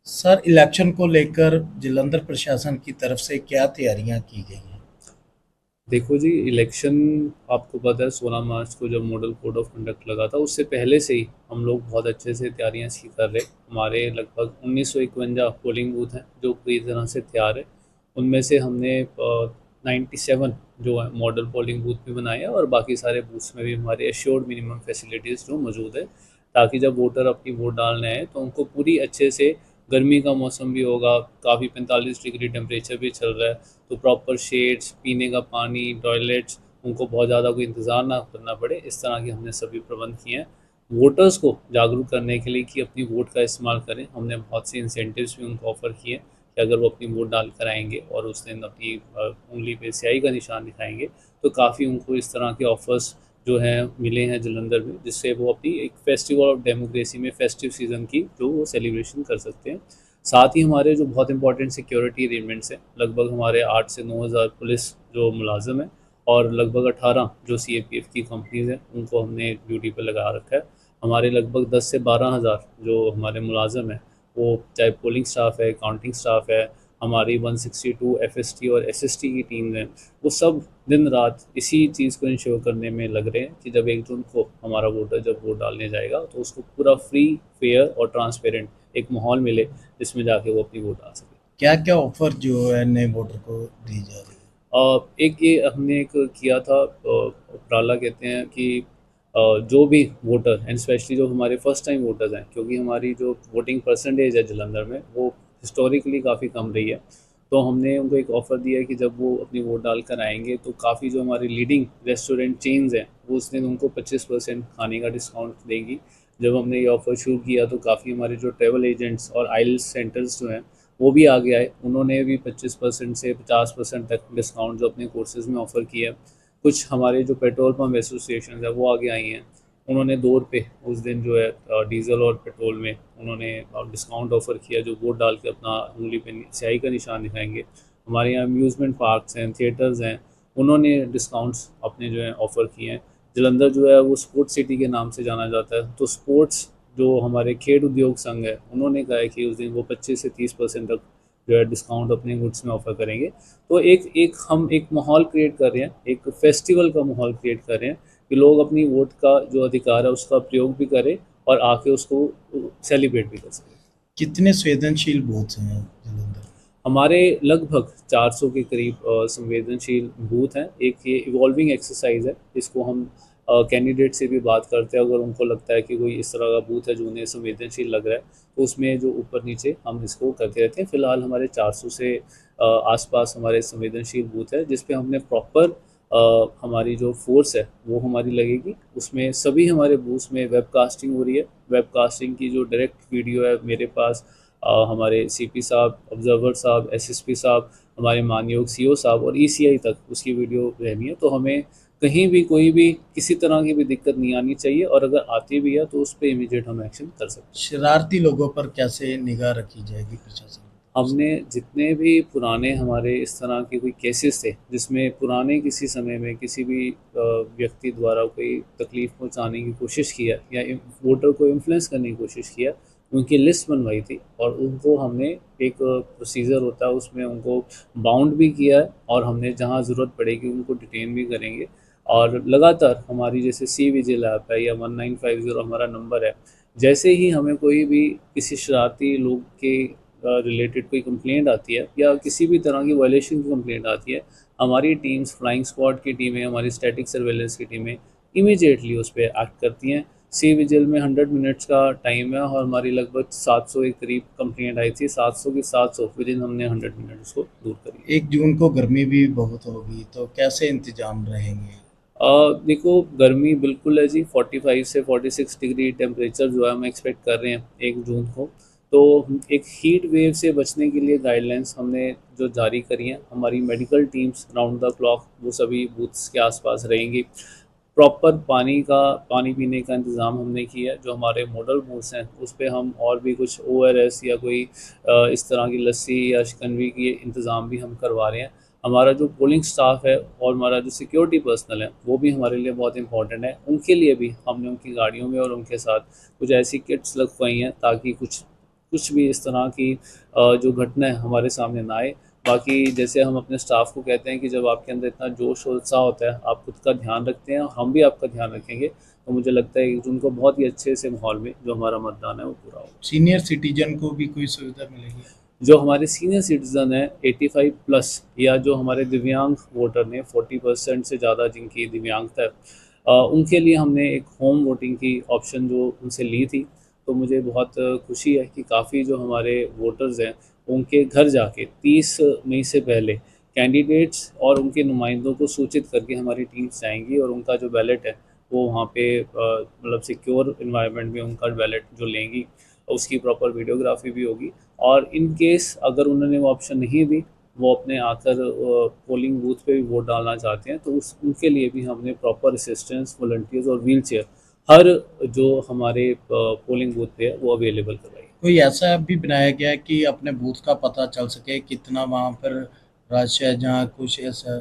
Sir, election को लेकर जालंधर प्रशासन की तरफ से क्या तैयारियां की गई हैं? देखो जी, इलेक्शन आपको पता है 16 मार्च को जब मॉडल कोड ऑफ कंडक्ट लगा था, उससे पहले से ही हम लोग बहुत अच्छे से तैयारियां इसकी कर रहे। हमारे लगभग 1951 पोलिंग बूथ हैं जो पूरी तरह से तैयार है। उनमें से हमने 97 जो है मॉडल पोलिंग बूथ भी बनाए हैं, और बाकी सारे बूथ्स में भी हमारे एश्योर्ड मिनिमम फैसिलिटीज़ जो मौजूद है, ताकि जब वोटर अपनी वोट डालने आए तो उनको पूरी अच्छे से, गर्मी का मौसम भी होगा, काफ़ी 45 डिग्री टेम्परेचर भी चल रहा है, तो प्रॉपर शेड्स, पीने का पानी, टॉयलेट्स, उनको बहुत ज़्यादा कोई इंतज़ार ना करना पड़े, इस तरह के हमने सभी प्रबंध किए हैं। वोटर्स को जागरूक करने के लिए कि अपनी वोट का इस्तेमाल करें, हमने बहुत सी इंसेंटिव्स भी उनको ऑफ़र किए हैं कि अगर वो अपनी वोट डाल कर आएंगे और उस दिन अपनी उंगली पे स्याही का निशान दिखाएंगे, तो काफ़ी उनको इस तरह के ऑफ़र्स जो हैं मिले हैं जलंधर में, जिससे वो अपनी एक फेस्टिवल ऑफ डेमोक्रेसी में फेस्टिव सीज़न की जो वो सेलिब्रेशन कर सकते हैं। साथ ही हमारे जो बहुत इंपॉर्टेंट सिक्योरिटी अरेंजमेंट्स हैं, लगभग हमारे 8 से 9,000 पुलिस जो मुलाजिम हैं, और लगभग 18 जो सीएपीएफ की कंपनीज़ हैं उनको हमने ड्यूटी पे लगा रखा है। हमारे लगभग 10 से 12,000 जो हमारे मुलाजिम हैं, वो चाहे पोलिंग स्टाफ है, काउंटिंग स्टाफ है, हमारी 162 एफएसटी और एसएसटी की टीम हैं, वो सब दिन रात इसी चीज़ को इंश्योर करने में लग रहे हैं कि जब 1 जून को हमारा वोटर जब वोट डालने जाएगा तो उसको पूरा फ्री, फेयर और ट्रांसपेरेंट एक माहौल मिले, जिसमें जाके वो अपनी वोट डाल सके। क्या क्या ऑफर जो है नए वोटर को दी जा रही है? एक ये हमने एक किया था, उपराला कहते हैं कि जो भी वोटर एंड स्पेशली जो हमारे फर्स्ट टाइम वोटर्स हैं, क्योंकि हमारी जो वोटिंग परसेंटेज है जलंधर में वो हिस्टोरिकली काफ़ी कम रही है, तो हमने उनको एक ऑफ़र दिया है कि जब वो अपनी वोट डाल कर आएंगे तो काफ़ी जो हमारी लीडिंग रेस्टोरेंट चेन्स हैं वो उस दिन उनको 25% खाने का डिस्काउंट देंगी। जब हमने ये ऑफ़र शुरू किया तो काफ़ी हमारे जो ट्रैवल एजेंट्स और आइल्स सेंटर्स जो हैं वो भी आगे आए, उन्होंने भी 25% से 50% तक डिस्काउंट जो अपने कोर्सेज़ में ऑफ़र किया है। कुछ हमारे जो पेट्रोल पंप एसोसिएशन है वो आगे आई हैं, उन्होंने 2 रुपये उस दिन जो है डीज़ल और पेट्रोल में उन्होंने डिस्काउंट ऑफ़र किया, जो वोट डाल के अपना उंगली पे स्याही का निशान दिखाएंगे। हमारे यहाँ अम्यूज़मेंट पार्क्स हैं, थिएटर्स हैं, उन्होंने डिस्काउंट्स अपने जो है ऑफ़र किए हैं। जलंधर जो है वो स्पोर्ट्स सिटी के नाम से जाना जाता है, तो स्पोर्ट्स जो हमारे खेल उद्योग संघ है उन्होंने कहा है कि उस दिन वो 25 से 30% तक जो है डिस्काउंट अपने गुड्स में ऑफर करेंगे। तो एक एक हम एक माहौल क्रिएट कर रहे हैं, एक फेस्टिवल का माहौल क्रिएट कर रहे हैं कि लोग अपनी वोट का जो अधिकार है उसका प्रयोग भी करें और आके उसको सेलिब्रेट भी कर सकें। कितने संवेदनशील बूथ हैं जालंधर? हमारे लगभग 400 के करीब संवेदनशील बूथ हैं। एक ये इवॉल्विंग एक्सरसाइज है, इसको हम कैंडिडेट से भी बात करते हैं, अगर उनको लगता है कि कोई इस तरह का बूथ है जो उन्हें संवेदनशील लग रहा है, तो उसमें जो ऊपर नीचे हम इसको करते रहते हैं। फ़िलहाल हमारे 400 से आसपास हमारे संवेदनशील बूथ है, जिस पे हमने प्रॉपर हमारी जो फोर्स है वो हमारी लगेगी। उसमें सभी हमारे बूथ्स में वेबकास्टिंग हो रही है। वेबकास्टिंग की जो डायरेक्ट वीडियो है मेरे पास, हमारे सीपी साहब, ऑब्जर्वर साहब, एसएसपी साहब, हमारे मानयोग सीओ साहब और ईसीआई तक उसकी वीडियो रहनी है, तो हमें कहीं भी कोई भी किसी तरह की भी दिक्कत नहीं आनी चाहिए, और अगर आती भी है तो उस पर इमीडिएट हम एक्शन कर सकते हैं। शरारती लोगों पर कैसे निगाह रखी जाएगी प्रशासन की तरफ से? हमने जितने भी पुराने हमारे इस तरह के कोई केसेस थे जिसमें पुराने किसी समय में किसी भी व्यक्ति द्वारा कोई तकलीफ़ पहुंचाने की कोशिश किया या वोटर को इन्फ्लुएंस करने की कोशिश किया, उनकी लिस्ट बनवाई थी, और उनको हमने एक प्रोसीजर होता है उसमें उनको बाउंड भी किया है, और हमने जहां ज़रूरत पड़ेगी उनको डिटेन भी करेंगे। और लगातार हमारी जैसे सी विजिल ऐप है या 1950 हमारा नंबर है, जैसे ही हमें कोई भी किसी शरारती लोग के रिलेटेड कोई कंप्लेंट आती है या किसी भी तरह की वायलेशन की कंप्लेंट आती है, हमारी टीम्स, फ्लाइंग स्क्वाड की टीमें, हमारी स्टैटिक सर्वेलेंस की टीमें इमीडिएटली उस पर एक्ट करती हैं। सी विजिल में 100 मिनट्स का टाइम है, और हमारी लगभग 700 के करीब कंप्लेंट आई थी, 700 की 700 विद इन हमने 100 मिनट उसको दूर करी है। 1 जून को गर्मी भी बहुत होगी, तो कैसे इंतजाम रहेंगे? देखो, गर्मी बिल्कुल है जी, 45 से 46 डिग्री टेम्परेचर जो है हम एक्सपेक्ट कर रहे हैं 1 जून को। तो एक हीट वेव से बचने के लिए गाइडलाइंस हमने जो जारी करी हैं, हमारी medical teams round the clock वो सभी बूथ्स के आसपास रहेंगी। प्रॉपर पानी पीने का इंतज़ाम हमने किया है। जो हमारे मॉडल बूथ्स हैं उस पे हम और भी कुछ ओआरएस या कोई इस तरह की लस्सी या शिकंजी की इंतज़ाम भी हम करवा रहे हैं। हमारा जो पोलिंग स्टाफ है और हमारा जो सिक्योरिटी पर्सनल है वो भी हमारे लिए बहुत इंपॉर्टेंट है, उनके लिए भी हमने उनकी गाड़ियों में और उनके साथ कुछ ऐसी किट्स लगवाई हैं ताकि कुछ कुछ भी इस तरह की जो घटना है हमारे सामने ना आए। बाकी जैसे हम अपने स्टाफ को कहते हैं कि जब आपके अंदर इतना जोश और उत्साह होता है, आप खुद का ध्यान रखते हैं, हम भी आपका ध्यान रखेंगे, तो मुझे लगता है कि उनको बहुत ही अच्छे से माहौल में जो हमारा मतदान है वो पूरा होगा। सीनियर सिटीजन को भी कोई सुविधा मिलेगी? जो हमारे सीनियर सिटीज़न हैं 85 प्लस, या जो हमारे दिव्यांग वोटर ने 40% से ज़्यादा जिनकी दिव्यांगता है, उनके लिए हमने एक होम वोटिंग की ऑप्शन जो उनसे ली थी। तो मुझे बहुत खुशी है कि काफ़ी जो हमारे वोटर्स हैं उनके घर जाके 30 मई से पहले कैंडिडेट्स और उनके नुमाइंदों को सूचित करके हमारी टीम्स जाएंगी और उनका जो बैलेट है वो वहाँ पे मतलब सिक्योर इन्वायरमेंट में उनका बैलेट जो लेंगी, उसकी प्रॉपर वीडियोग्राफी भी होगी। और इन केस अगर उन्होंने वो ऑप्शन नहीं दी, वो अपने आकर पोलिंग बूथ पे भी वोट डालना चाहते हैं, तो उस उनके लिए भी हमने प्रॉपर असिस्टेंस, वॉलंटियर्स और व्हील चेयर हर जो हमारे पोलिंग बूथ पे है वो अवेलेबल करवाई है। कोई ऐसा ऐप भी बनाया गया है कि अपने बूथ का पता चल सके कितना वहाँ पर रश है, जहाँ कुछ ऐसा?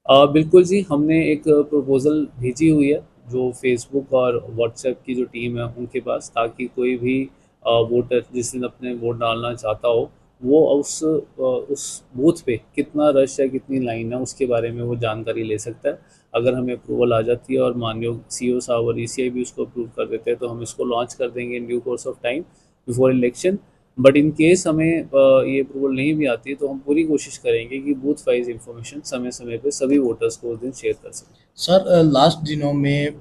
बिल्कुल जी, हमने एक प्रपोज़ल भेजी हुई है जो फ़ेसबुक और व्हाट्सएप की जो टीम है उनके पास, ताकि कोई भी वोटर जिस दिन अपने वोट डालना चाहता हो, वो उस बूथ पे कितना रश है, कितनी लाइन है, उसके बारे में वो जानकारी ले सकता है। अगर हमें अप्रूवल आ जाती है और माननीय सीईओ साहब और ईसीआई भी उसको अप्रूव कर देते हैं, तो हम इसको लॉन्च कर देंगे in due course of time before election. But in case हमें ये अप्रूवल नहीं भी आती है, तो हम पूरी कोशिश करेंगे कि बूथ वाइज इंफॉर्मेशन समय समय पे सभी वोटर्स को उस दिन शेयर कर सकें। सर, लास्ट दिनों में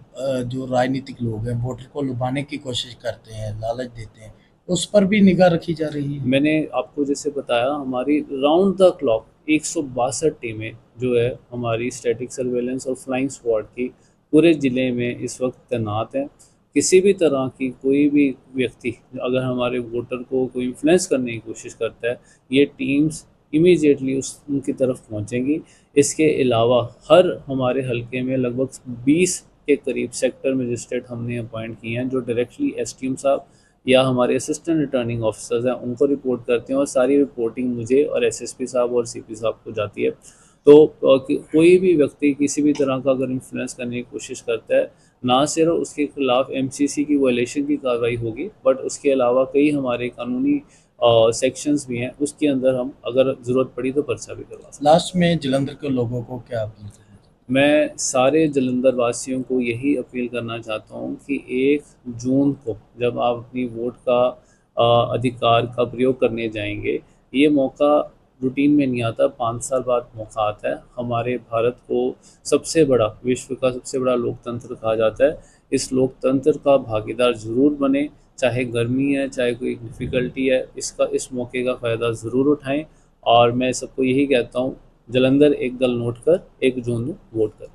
जो राजनीतिक लोग हैं वोटर को लुभाने की कोशिश करते हैं, लालच देते हैं, उस पर भी निगाह रखी जा रही है? मैंने आपको जैसे बताया, हमारी राउंड द क्लॉक 162 टीमें जो है हमारी स्टैटिक सर्वेलेंस और फ्लाइंग स्क्वाड की पूरे ज़िले में इस वक्त तैनात हैं। किसी भी तरह की कोई भी व्यक्ति अगर हमारे वोटर को कोई इन्फ्लुएंस करने की कोशिश करता है, ये टीम्स इमीडिएटली उस उनकी तरफ पहुंचेंगी। इसके अलावा हर हमारे हलके में लगभग 20 के करीब सेक्टर मजिस्ट्रेट हमने अपॉइंट किए हैं, जो डायरेक्टली एसडीएम साहब या हमारे असिस्टेंट रिटर्निंग ऑफिसर्स हैं उनको रिपोर्ट करते हैं, और सारी रिपोर्टिंग मुझे और एसएसपी साहब और सीपी साहब को जाती है। तो कोई भी व्यक्ति किसी भी तरह का अगर इन्फ्लुएंस करने की कोशिश करता है, ना सिर्फ उसके खिलाफ एमसीसी की वायलेशन की कार्रवाई होगी, बट उसके अलावा कई हमारे कानूनी सेक्शंस भी हैं, उसके अंदर हम अगर ज़रूरत पड़ी तो पर्चा भी करवा सकते हैं। लास्ट में जलंधर के लोगों को क्या अपील करें? मैं सारे जालंधर वासियों को यही अपील करना चाहता हूँ कि 1 जून को जब आप अपनी वोट का अधिकार का प्रयोग करने जाएंगे, ये मौका रूटीन में नहीं आता, 5 साल बाद मौका आता है। हमारे भारत को सबसे बड़ा, विश्व का सबसे बड़ा लोकतंत्र कहा जाता है। इस लोकतंत्र का भागीदार ज़रूर बने, चाहे गर्मी है, चाहे कोई डिफ़िकल्टी है, इस मौके का फ़ायदा ज़रूर उठाएं। और मैं सबको यही कहता हूँ, जालंधर एक दल नोट कर 1 जून में वोट करें।